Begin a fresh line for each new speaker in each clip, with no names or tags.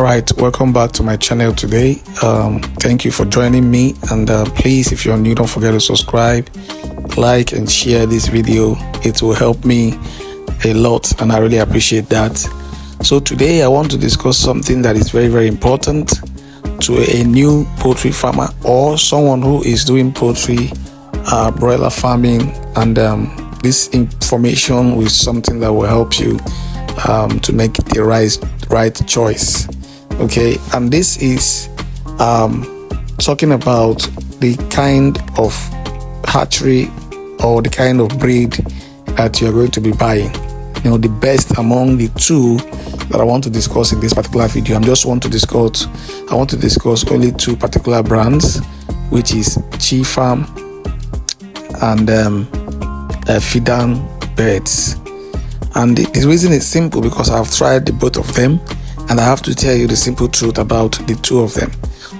All right, welcome back to my channel today. Thank you for joining me, and please, if you're new, don't forget to subscribe, like and share this video. It will help me a lot and I really appreciate that. So today I want to discuss something that is very, very important to a new poultry farmer or someone who is doing poultry, broiler farming, and this information is something that will help you to make the right choice. Okay, and this is talking about the kind of hatchery or the kind of breed that you're going to be buying. You know, the best among the two that I want to discuss in this particular video. I want to discuss only two particular brands, which is Chi Farm and Fidan Birds. And the reason is simple because I've tried the both of them, and I have to tell you the simple truth about the two of them,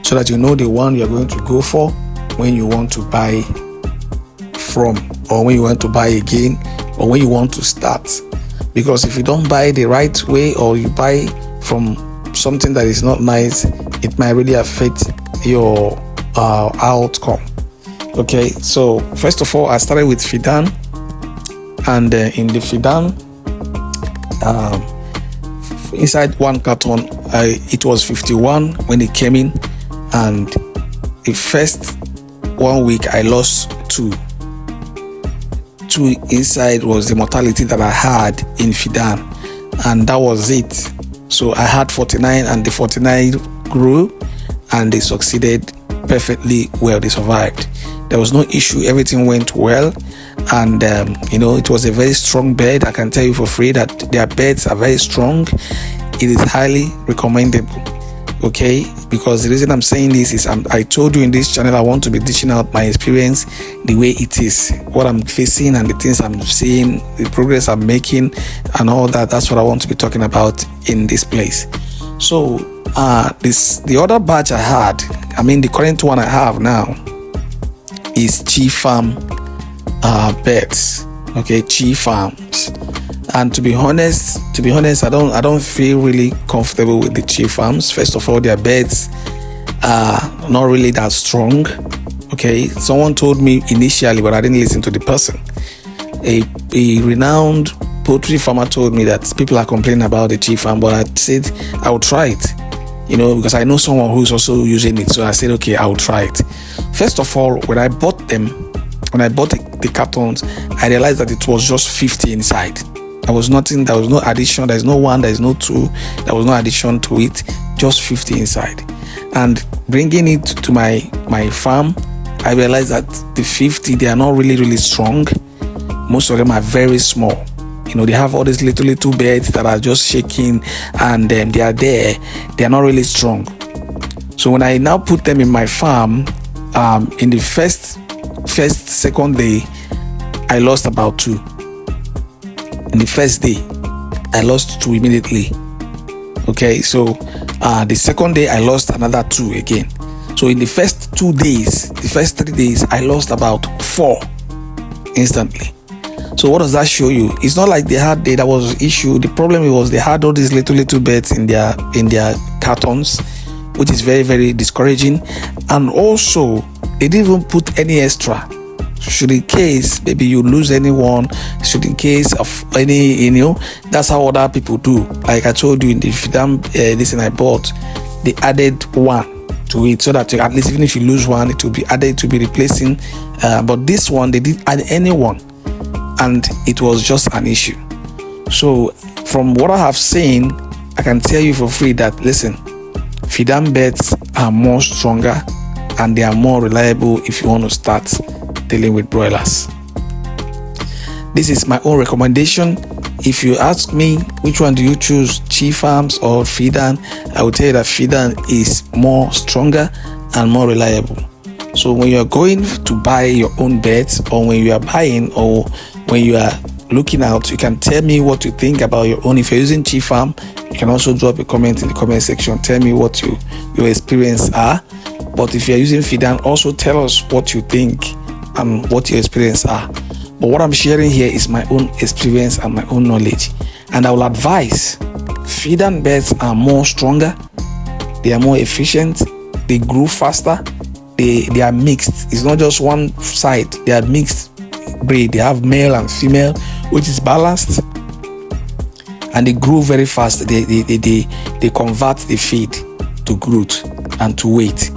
so that you know the one you're going to go for when you want to buy from, or when you want to buy again, or when you want to start. Because if you don't buy the right way, or you buy from something that is not nice, it might really affect your outcome. Okay, so first of all, I started with Fidan, and in the Fidan, inside one carton, it was 51 when it came in, and the first 1 week I lost two inside was the mortality that I had in Fidan, and that was it. So I had 49, and the 49 grew and they succeeded perfectly well. They survived. There was no issue. Everything went well, and it was a very strong bed. I can tell you for free that their beds are very strong. It is highly recommendable. Okay, because the reason I'm saying this is I told you in this channel I want to be dishing out my experience the way it is, what I'm facing and the things I'm seeing, the progress I'm making and all that. That's what I want to be talking about in this place. So the other batch I had, the current one I have now is Chi Farm Birds. Okay, Chi Farms. And to be honest, I don't feel really comfortable with the Chi Farms. First of all, their beds are not really that strong. Okay, someone told me initially, but I didn't listen to the person. A renowned poultry farmer told me that people are complaining about the Chi Farm, but I said I will try it. Because I know someone who's also using it, so I said okay, I will try it. First of all, when I bought the cartons, I realized that it was just 50 inside. There was nothing, there was no addition, there's no one, there's no two, there was no addition to it, just 50 inside. And bringing it to my farm, I realized that the 50, they are not really strong. Most of them are very small. They have all these little beds that are just shaking, and they are there, they are not really strong. So when I now put them in my farm, in the second day, I lost about two. In the first day, I lost two immediately. Okay, so the second day I lost another two again. So in the first 2 days, the first 3 days, I lost about 4 instantly. So what does that show you? It's not like that was an issue. The problem was they had all these little beds in their cartons, which is very, very discouraging. And also they didn't even put any extra. Should in case maybe you lose anyone, should in case of any, that's how other people do. Like I told you in the Fidan, this I bought, they added one to it, so that at least even if you lose one, it will be added to be replacing. But this one, they didn't add anyone, and it was just an issue. So from what I have seen, I can tell you for free that listen, Fidan beds are more stronger and they are more reliable if you want to start dealing with broilers. This is my own recommendation. If you ask me which one do you choose, Chi Farms or Fidan, I will tell you that Fidan is more stronger and more reliable. So when you are going to buy your own beds, or when you are buying, or when you are looking out, you can tell me what you think about your own. If you're using Chi Farm, you can also drop a comment in the comment section. Tell me what your experience are. But if you're using Fidan, also tell us what you think and what your experience are. But what I'm sharing here is my own experience and my own knowledge, and I will advise Fidan beds are more stronger they are more efficient, they grow faster, they are mixed. It's not just one side, they are mixed breed. They have male and female, which is balanced, and they grow very fast. They convert the feed to growth and to weight.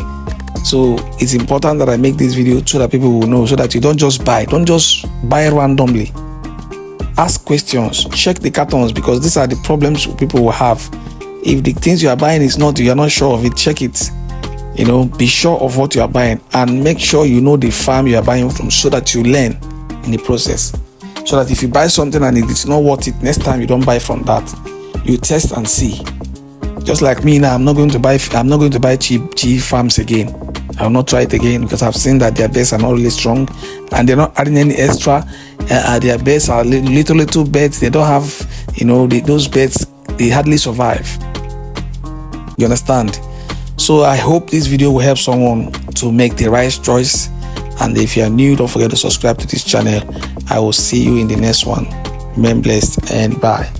So it's important that I make this video so that people will know, so that you don't just buy randomly. Ask questions, check the cartons, because these are the problems people will have. If the things you are buying is not, you are not sure of it, check it. Be sure of what you are buying, and make sure you know the farm you are buying from, so that you learn in the process. So that if you buy something and it's not worth it, next time you don't buy from that. You test and see. Just like me now, I'm not going to buy cheap farms again. I will not try it again, because I've seen that their beds are not really strong, and they're not adding any extra. Their beds are little beds. They don't have, those beds, they hardly survive. You understand? So I hope this video will help someone to make the right choice. And if you are new, don't forget to subscribe to this channel. I will see you in the next one. Remain blessed and bye.